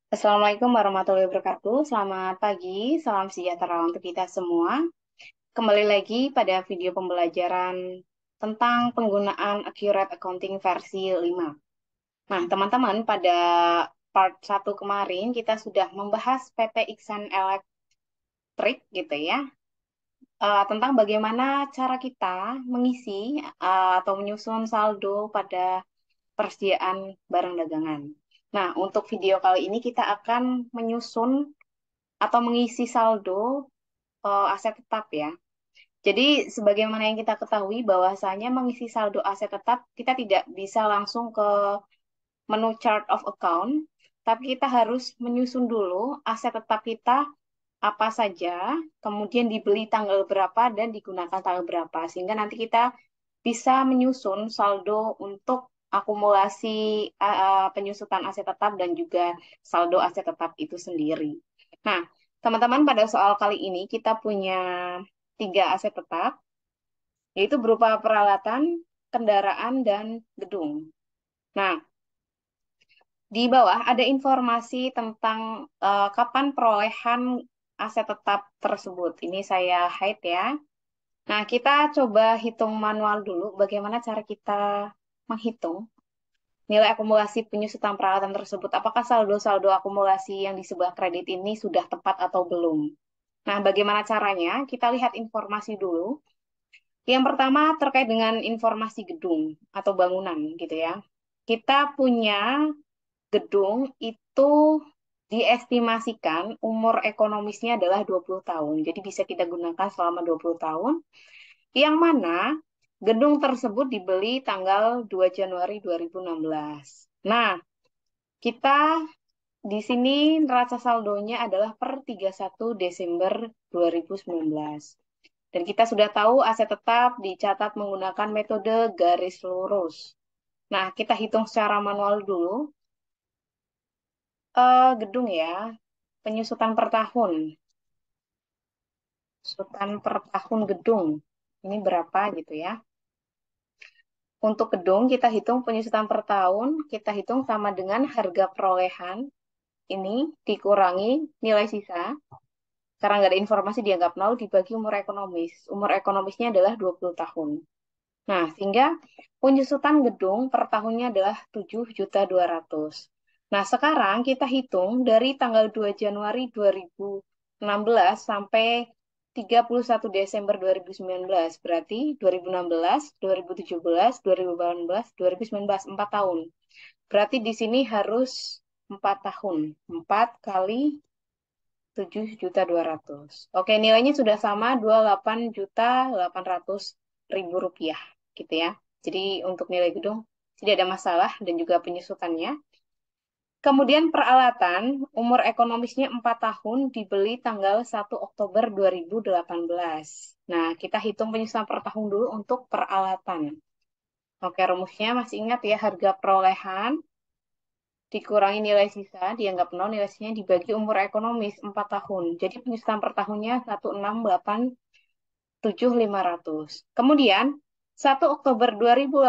Assalamualaikum warahmatullahi wabarakatuh. Selamat pagi, salam sejahtera untuk kita semua. Kembali lagi pada video pembelajaran tentang penggunaan Accurate Accounting versi 5. Nah, teman-teman, pada part 1 kemarin kita sudah membahas PT Iksan Elektrik gitu ya, tentang bagaimana cara kita mengisi atau menyusun saldo pada persediaan barang dagangan. Nah, untuk video kali ini kita akan menyusun atau mengisi saldo aset tetap ya. Jadi sebagaimana yang kita ketahui bahwasanya mengisi saldo aset tetap kita tidak bisa langsung ke menu chart of account, tapi kita harus menyusun dulu aset tetap kita apa saja, kemudian dibeli tanggal berapa dan digunakan tanggal berapa, sehingga nanti kita bisa menyusun saldo untuk akumulasi penyusutan aset tetap dan juga saldo aset tetap itu sendiri. Nah, teman-teman, pada soal kali ini kita punya tiga aset tetap, yaitu berupa peralatan, kendaraan, dan gedung. Nah, di bawah ada informasi tentang kapan perolehan aset tetap tersebut. Ini saya hide ya. Nah, kita coba hitung manual dulu bagaimana cara kita menghitung nilai akumulasi penyusutan peralatan tersebut. Apakah saldo-saldo akumulasi yang di sebelah kredit ini sudah tepat atau belum? Nah, bagaimana caranya? Kita lihat informasi dulu. Yang pertama terkait dengan informasi gedung atau bangunan gitu ya. Kita punya gedung itu diestimasikan umur ekonomisnya adalah 20 tahun. Jadi bisa kita gunakan selama 20 tahun. Yang mana gedung tersebut dibeli tanggal 2 Januari 2016. Nah, kita di sini neraca saldonya adalah per 31 Desember 2019. Dan kita sudah tahu aset tetap dicatat menggunakan metode garis lurus. Nah, kita hitung secara manual dulu. Gedung ya, penyusutan per tahun. Penyusutan per tahun gedung. Ini berapa gitu ya. Untuk gedung kita hitung penyusutan per tahun, kita hitung sama dengan harga perolehan. Ini dikurangi nilai sisa. Karena nggak ada informasi dianggap nol dibagi umur ekonomis. Umur ekonomisnya adalah 20 tahun. Nah, sehingga penyusutan gedung per tahunnya adalah 7.200.000. Nah, sekarang kita hitung dari tanggal 2 Januari 2016 sampai 31 Desember 2019. Berarti 2016, 2017, 2018, 2019, 4 tahun. Berarti di sini harus 4 tahun. 4 kali 7.200.000. Oke, nilainya sudah sama 28.800.000 rupiah gitu ya. Jadi untuk nilai gedung tidak ada masalah dan juga penyusutannya. Kemudian peralatan, umur ekonomisnya 4 tahun dibeli tanggal 1 Oktober 2018. Nah, kita hitung penyusutan per tahun dulu untuk peralatan. Oke, rumusnya masih ingat ya, harga perolehan dikurangi nilai sisa, dianggap nol, nilai sisanya dibagi umur ekonomis 4 tahun. Jadi penyusutan per tahunnya 168.700. Kemudian 1 Oktober 2018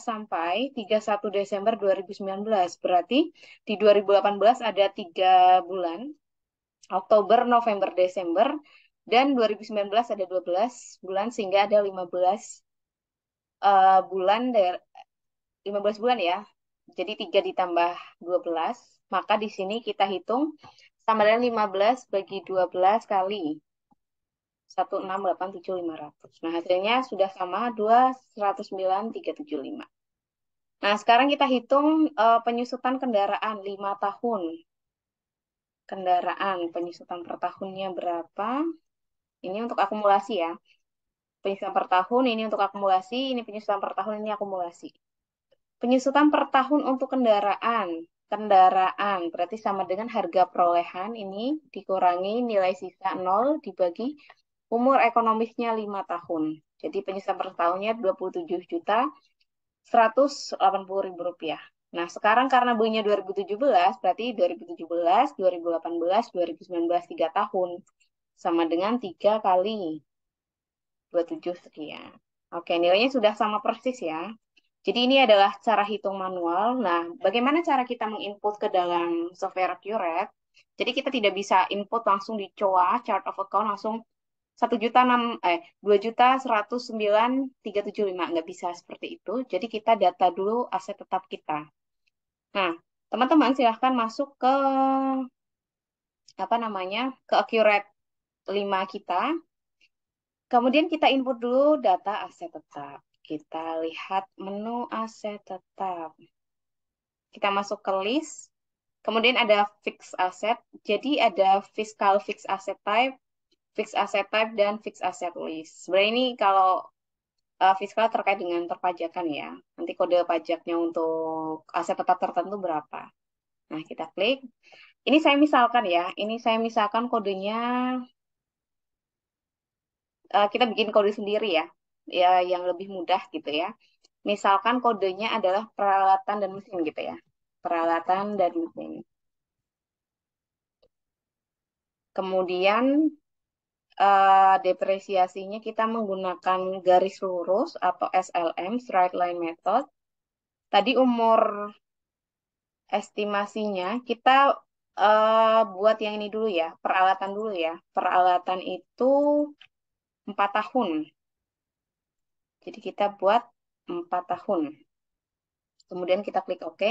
sampai 31 Desember 2019. Berarti di 2018 ada 3 bulan, Oktober, November, Desember, dan 2019 ada 12 bulan sehingga ada 15 bulan 15 bulan ya. Jadi 3 ditambah 12, maka di sini kita hitung sama dengan 15 bagi 12 kali 168.700. Nah, hasilnya sudah sama 209.375. Nah, sekarang kita hitung penyusutan kendaraan 5 tahun. Kendaraan penyusutan per tahunnya berapa? Ini untuk akumulasi ya. Penyusutan per tahun ini untuk akumulasi, ini penyusutan per tahun ini akumulasi. Penyusutan per tahun untuk kendaraan. Kendaraan berarti sama dengan harga perolehan ini dikurangi nilai sisa 0 dibagi umur ekonomisnya 5 tahun. Jadi penyusutan per tahunnya 27.180.000 rupiah. Nah, sekarang karena belinya 2017, berarti 2017, 2018, 2019, 3 tahun. Sama dengan 3 kali 27 sekian. Oke, nilainya sudah sama persis ya. Jadi ini adalah cara hitung manual. Nah, bagaimana cara kita menginput ke dalam software Accurate? Jadi kita tidak bisa input langsung di COA, chart of account langsung 2.309.375, nggak bisa seperti itu. Jadi kita data dulu aset tetap kita. Nah, teman-teman silahkan masuk ke apa namanya, ke Accurate 5 kita. Kemudian kita input dulu data aset tetap. Kita lihat menu aset tetap. Kita masuk ke list. Kemudian ada fixed asset. Jadi ada fiscal fixed asset type, dan fixed asset list. Sebenarnya ini kalau fiskal terkait dengan perpajakan ya. Nanti kode pajaknya untuk aset tetap tertentu berapa. Nah, kita klik. Ini saya misalkan ya. Ini saya misalkan kodenya, kita bikin kode sendiri ya. Ya, yang lebih mudah gitu ya. Misalkan kodenya adalah peralatan dan mesin gitu ya. Peralatan dan mesin. Kemudian depresiasinya kita menggunakan garis lurus atau SLM, straight line method. Tadi umur estimasinya kita buat yang ini dulu ya, peralatan dulu ya. Peralatan itu 4 tahun. Jadi kita buat 4 tahun. Kemudian kita klik OK.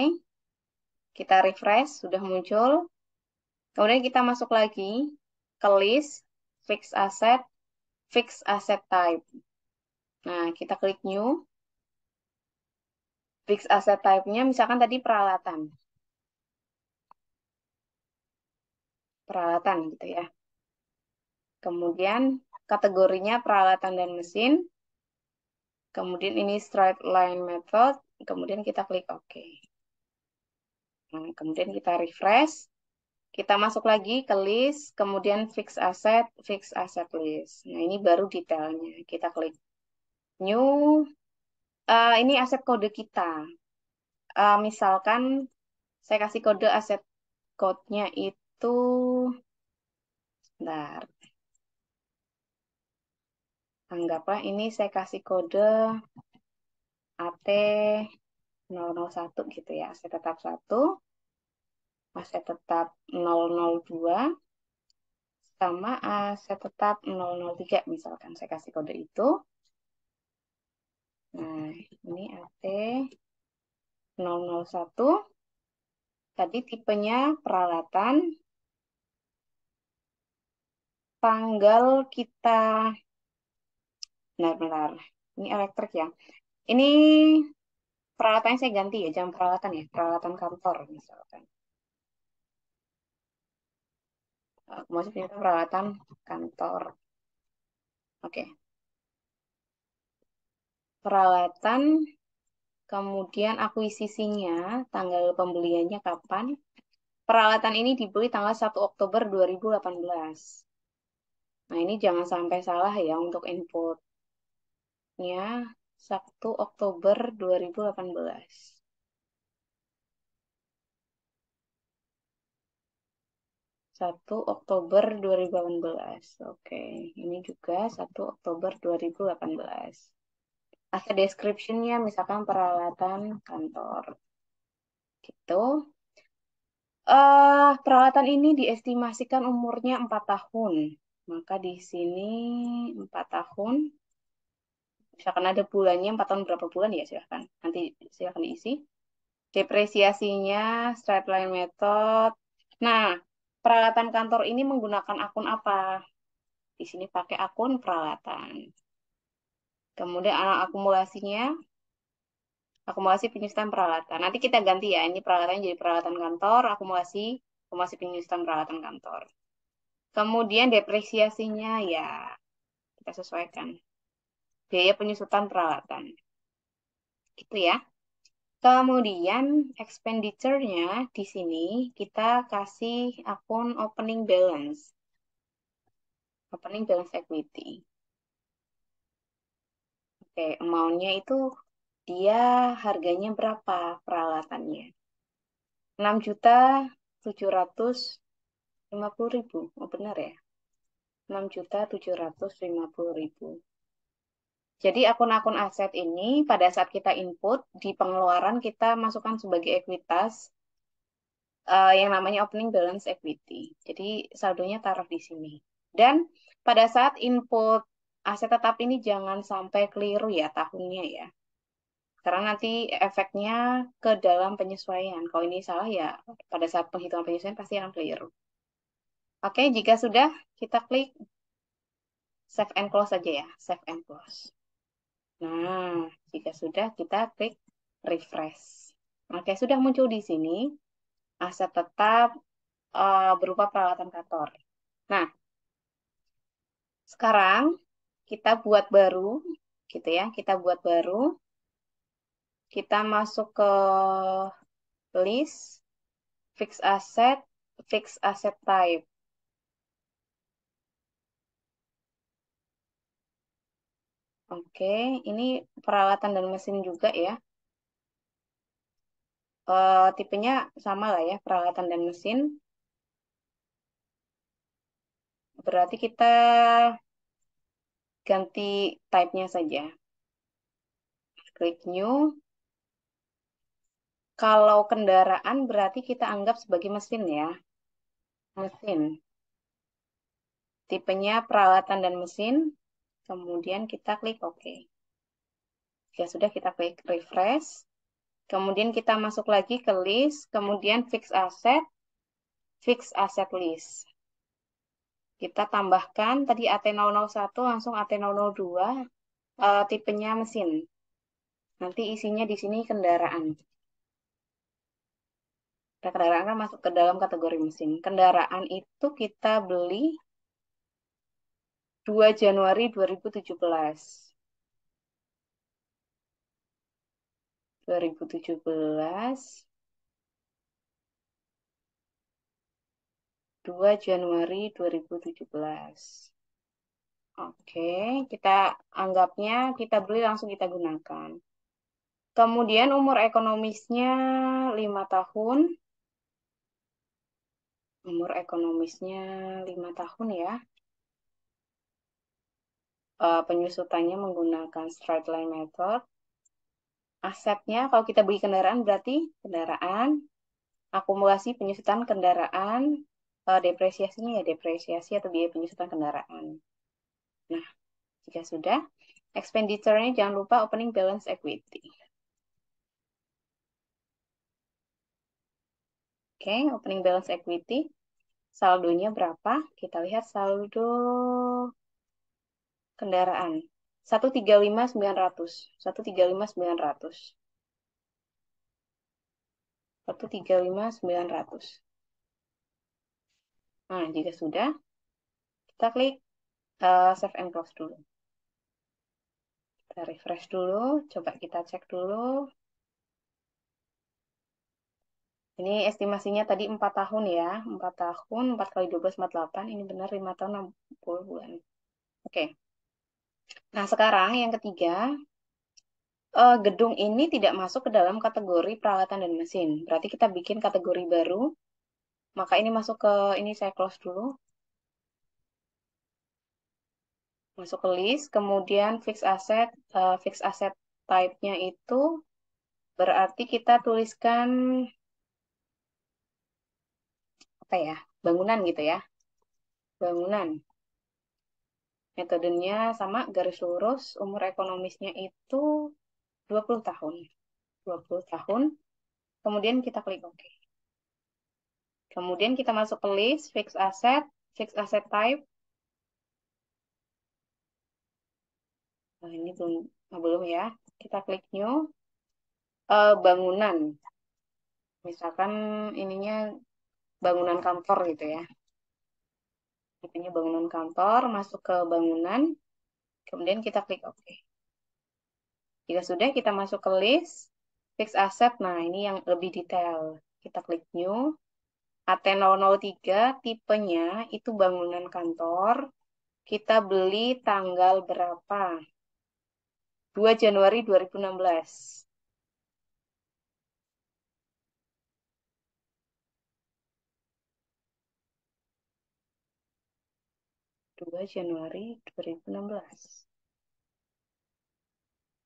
Kita refresh, sudah muncul. Kemudian kita masuk lagi ke list, fixed asset type. Nah, kita klik new. Fixed asset type-nya misalkan tadi peralatan. Peralatan gitu ya. Kemudian kategorinya peralatan dan mesin. Kemudian ini straight line method. Kemudian kita klik OK. Nah, kemudian kita refresh. Kita masuk lagi ke list. Kemudian fixed asset list. Nah, ini baru detailnya. Kita klik new. Ini aset kode kita. Misalkan saya kasih kode aset code-nya itu, bentar, anggaplah ini saya kasih kode AT001 gitu ya, aset tetap 1, aset tetap 002, sama aset tetap 003 misalkan. Saya kasih kode itu. Nah, ini AT001, tadi tipenya peralatan, tanggal kita, benar-benar, ini elektrik ya. Ini peralatannya saya ganti ya, jangan peralatan ya, peralatan kantor misalkan. Aku masih punya peralatan kantor. Oke, peralatan, kemudian akuisisinya, tanggal pembeliannya kapan. Peralatan ini dibeli tanggal 1 Oktober 2018. Nah, ini jangan sampai salah ya untuk inputnya. 1 Oktober 2018. 1 Oktober 2018. Oke, ini juga 1 Oktober 2018. Ada description-nya, misalkan peralatan kantor. Gitu. Peralatan ini diestimasikan umurnya 4 tahun. Maka di sini 4 tahun. Misalkan ada bulannya 4 tahun berapa bulan ya silahkan. Nanti silahkan diisi. Depresiasinya straight line method. Nah, peralatan kantor ini menggunakan akun apa? Di sini pakai akun peralatan. Kemudian akumulasinya, akumulasi penyusutan peralatan. Nanti kita ganti ya, ini peralatannya jadi peralatan kantor, akumulasi penyusutan peralatan kantor. Kemudian depresiasinya ya kita sesuaikan. Biaya penyusutan peralatan. Gitu ya. Kemudian expenditure-nya di sini kita kasih akun opening balance. Opening balance equity. Oke, amount-nya itu dia harganya berapa peralatannya? 6.750.000. Oh benar ya? 6.750.000. Jadi akun-akun aset ini pada saat kita input di pengeluaran kita masukkan sebagai ekuitas yang namanya opening balance equity. Jadi saldonya taruh di sini. Dan pada saat input aset tetap ini jangan sampai keliru ya tahunnya ya. Karena nanti efeknya ke dalam penyesuaian. Kalau ini salah ya pada saat penghitungan penyesuaian pasti akan keliru. Oke, jika sudah kita klik save and close saja ya, save and close. Nah, jika sudah kita klik refresh. Oke, sudah muncul di sini aset tetap berupa peralatan kantor. Nah, sekarang kita buat baru, gitu ya. Kita buat baru, kita masuk ke list, fix asset type. Oke, ini peralatan dan mesin juga ya. Tipenya sama lah ya, peralatan dan mesin. Berarti kita ganti type-nya saja. Klik new. Kalau kendaraan berarti kita anggap sebagai mesin ya. Mesin. Tipenya peralatan dan mesin. Kemudian kita klik OK. Ya sudah kita klik refresh. Kemudian kita masuk lagi ke list. Kemudian fix asset list. Kita tambahkan tadi AT001 langsung AT002. Tipenya mesin. Nanti isinya di sini kendaraan. Nah, kendaraan kan masuk ke dalam kategori mesin. Kendaraan itu kita beli 2 Januari 2017. 2017, 2 Januari 2017. Oke, kita anggapnya kita beli langsung kita gunakan. Kemudian umur ekonomisnya 5 tahun. Umur ekonomisnya 5 tahun ya. Penyusutannya menggunakan straight line method. Asetnya kalau kita beli kendaraan berarti kendaraan, akumulasi penyusutan kendaraan, depresiasinya ya depresiasi atau biaya penyusutan kendaraan. Nah, jika sudah, expenditure-nya jangan lupa opening balance equity. Oke, opening balance equity. Saldonya berapa? Kita lihat saldo kendaraan. 135.900. 135.900. 135.900. Nah, jika sudah, kita klik save and close dulu. Kita refresh dulu, coba kita cek dulu. Ini estimasinya tadi 4 tahun ya. 4 tahun, 4 kali 12, 48. Ini benar 5 tahun, 60 bulan. Oke. Nah, sekarang yang ketiga, gedung ini tidak masuk ke dalam kategori peralatan dan mesin. Berarti kita bikin kategori baru. Maka ini masuk ke, ini saya close dulu. Masuk ke list, kemudian fix asset type-nya itu berarti kita tuliskan apa ya? Bangunan gitu ya. Bangunan. Metodenya sama, garis lurus, umur ekonomisnya itu 20 tahun. 20 tahun. Kemudian kita klik OK. Kemudian kita masuk ke list, fix asset type. Nah, ini belum ya. Kita klik new. Bangunan. Misalkan ininya bangunan kantor gitu ya. Tipenya bangunan kantor, masuk ke bangunan. Kemudian kita klik OK. Jika sudah, kita masuk ke list, fix asset. Nah, ini yang lebih detail. Kita klik new. AT003 tipenya itu bangunan kantor. Kita beli tanggal berapa? 2 Januari 2016. 2 Januari 2016.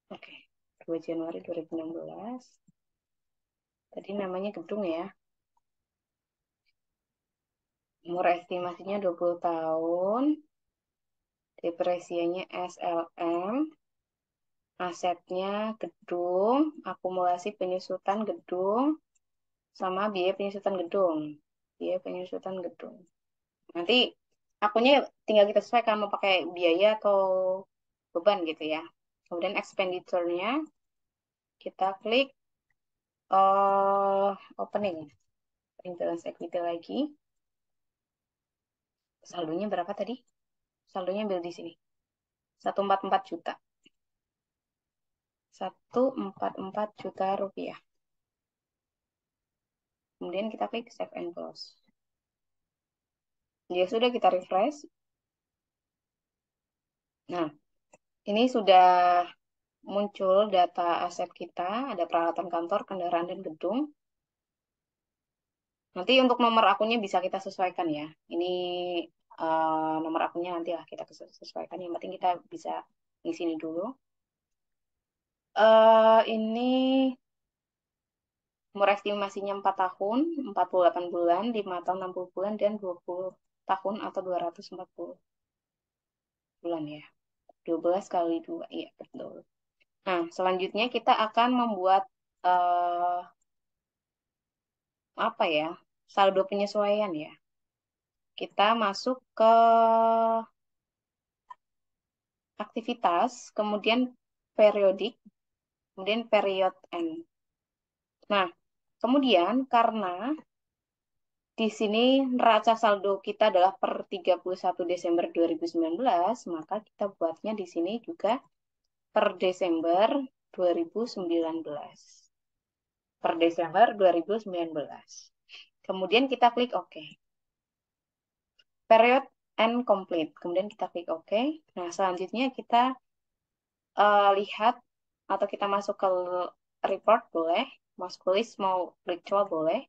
Oke, 2 Januari 2016. Tadi namanya gedung ya. Umur estimasinya 20 tahun. Depresianya SLM. Asetnya gedung, akumulasi penyusutan gedung, sama biaya penyusutan gedung. Biaya penyusutan gedung. Nanti akunnya tinggal kita sesuaikan mau pakai biaya atau beban gitu ya. Kemudian expenditure-nya kita klik opening. Balance equity lagi. Saldonya berapa tadi? Saldonya ambil di sini. 144 juta. 144 juta rupiah. Kemudian kita klik save and close. Ya sudah, kita refresh. Nah, ini sudah muncul data aset kita, ada peralatan kantor, kendaraan, dan gedung. Nanti untuk nomor akunnya bisa kita sesuaikan ya. Ini nomor akunnya nanti lah kita sesuaikan. Yang penting kita bisa di sini dulu. Ini umur estimasinya 4 tahun, 48 bulan, 5 tahun 60 bulan, dan 20 tahun atau 240 bulan ya. 12 kali 2, iya betul. Nah, selanjutnya kita akan membuat eh, apa ya? Saldo penyesuaian ya. Kita masuk ke aktivitas, kemudian periodik, kemudian period end. Nah, kemudian karena di sini neraca saldo kita adalah per 31 Desember 2019, maka kita buatnya di sini juga per Desember 2019. Per Desember 2019. Kemudian kita klik OK. Period and complete. Kemudian kita klik OK. Nah, selanjutnya kita lihat atau kita masuk ke report boleh, mau list, mau virtual boleh.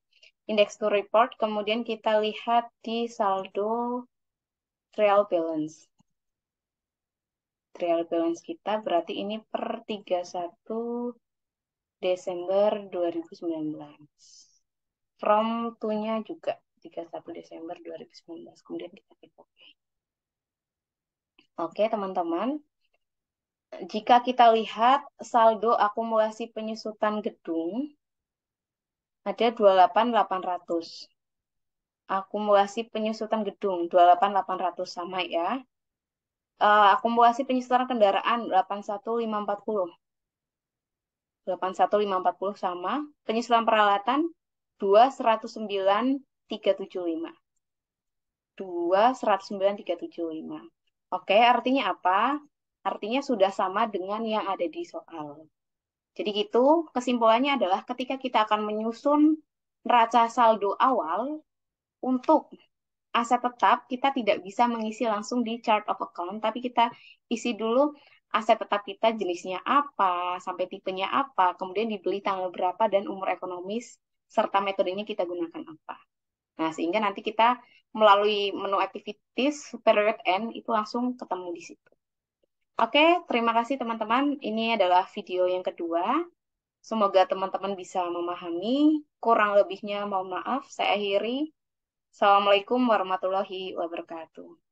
Index to report, kemudian kita lihat di saldo trial balance. Trial balance kita berarti ini per 31 Desember 2019. From to-nya juga 31 Desember 2019. Kemudian kita klik OK. Oke, teman-teman. Jika kita lihat saldo akumulasi penyusutan gedung ada 28.800. Akumulasi penyusutan gedung 28.800 sama ya. Akumulasi penyusutan kendaraan 81.540. 81.540 sama. Penyusutan peralatan 2.109.375. 2.109.375. Oke, artinya apa? Artinya sudah sama dengan yang ada di soal. Jadi gitu, kesimpulannya adalah ketika kita akan menyusun neraca saldo awal untuk aset tetap, kita tidak bisa mengisi langsung di chart of account, tapi kita isi dulu aset tetap kita jenisnya apa, sampai tipenya apa, kemudian dibeli tanggal berapa, dan umur ekonomis, serta metodenya kita gunakan apa. Nah, sehingga nanti kita melalui menu activities, period end, itu langsung ketemu di situ. Oke, terima kasih teman-teman. Ini adalah video yang kedua. Semoga teman-teman bisa memahami. Kurang lebihnya mohon maaf. Saya akhiri. Assalamualaikum warahmatullahi wabarakatuh.